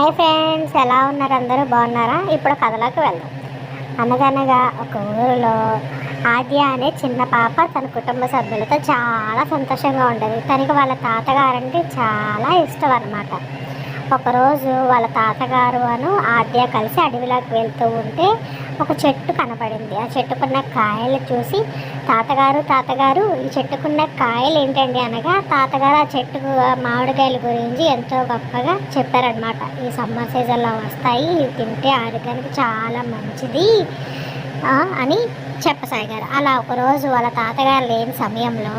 Hi friends, ఎలా ఉన్నారు? అందరూ బాగున్నారా? ఇప్పుడు కథలోకి వెళ్దాం. అనగనగా ఒక ఊరిలో ఆద్య అనే చిన్న పాప తన కుటుంబ సభ్యులతో చాలా సంతోషంగా ఉండేది. తనకి వాళ్ళ తాతగారంటే చాలా ఇష్టం అన్నమాట. ఒకరోజు వాళ్ళ తాతగారు ఆద్య కలిసి అడవిలోకి వెళ్తూ ఉంటే ఒక చెట్టు కనపడింది. ఆ చెట్టుకున్న కాయలు చూసి తాతగారు ఈ చెట్టుకున్న కాయలు ఏంటండి అనగా, తాతగారు ఆ చెట్టుకు మామిడికాయల గురించి ఎంతో గొప్పగా చెప్పారనమాట. ఈ సమ్మర్ సీజన్లో వస్తాయి, ఇవి తింటే ఆరోగ్యానికి చాలా మంచిది అని చెప్పసాగారు. అలా ఒకరోజు వాళ్ళ తాతగారు లేని సమయంలో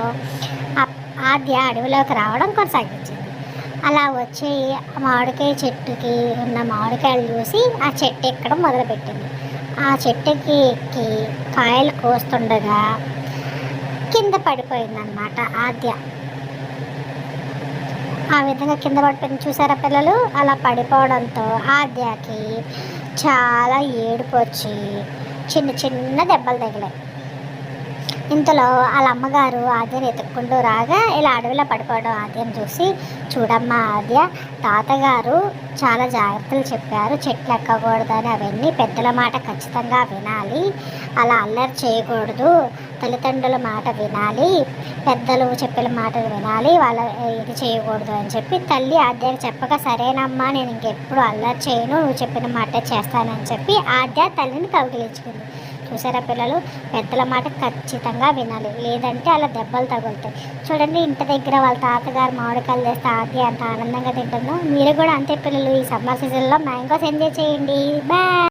ఆద్య అడవిలోకి రావడం కొనసాగించింది. అలా వచ్చి మామిడికాయ చెట్టుకి ఉన్న మామిడికాయలు చూసి ఆ చెట్టు ఎక్కడం మొదలుపెట్టింది. ఆ చెట్టుకి ఎక్కి కాయలు కోస్తుండగా కింద పడిపోయిందన్నమాట ఆద్య. ఆ విధంగా కింద పడిపోయింది చూసారా పిల్లలు? అలా పడిపోవడంతో ఆద్యకి చాలా ఏడుపు వచ్చి చిన్న చిన్న దెబ్బలు తగిలాయి. ఇంతలో వాళ్ళ అమ్మగారు ఆద్యని ఎత్తుక్కుంటూ రాగా ఇలా అడవిలో పడిపోవడం ఆద్యను చూసి, చూడమ్మా ఆద్య, తాతగారు చాలా జాగ్రత్తలు చెప్పారు, చెట్లు ఎక్కకూడదని, అవన్నీ పెద్దల మాట ఖచ్చితంగా వినాలి, అలా అల్లరి చేయకూడదు, తల్లిదండ్రుల మాట వినాలి, పెద్దలు చెప్పిన మాటలు వినాలి, వాళ్ళ ఇది చేయకూడదు అని చెప్పి తల్లి ఆద్యకి చెప్పగా, సరేనమ్మా నేను ఇంకెప్పుడు అల్లరి చేయను, నువ్వు చెప్పిన మాట చేస్తానని చెప్పి ఆద్య తల్లిని కౌగిలించుకుంది. చూసారా పిల్లలు? పెద్దల మాట ఖచ్చితంగా వినాలి, లేదంటే అలా దెబ్బలు తగులుతాయి. చూడండి, ఇంటి దగ్గర వాళ్ళ తాతగారు మామిడికాయలు తెస్తే ఆద్య అంత ఆనందంగా తింటుందో, మీరు కూడా అంతే పిల్లలు. ఈ సమ్మర్ సీజన్లో మ్యాంగోస్ ఎంజాయ్ చేయండి. బాయ్.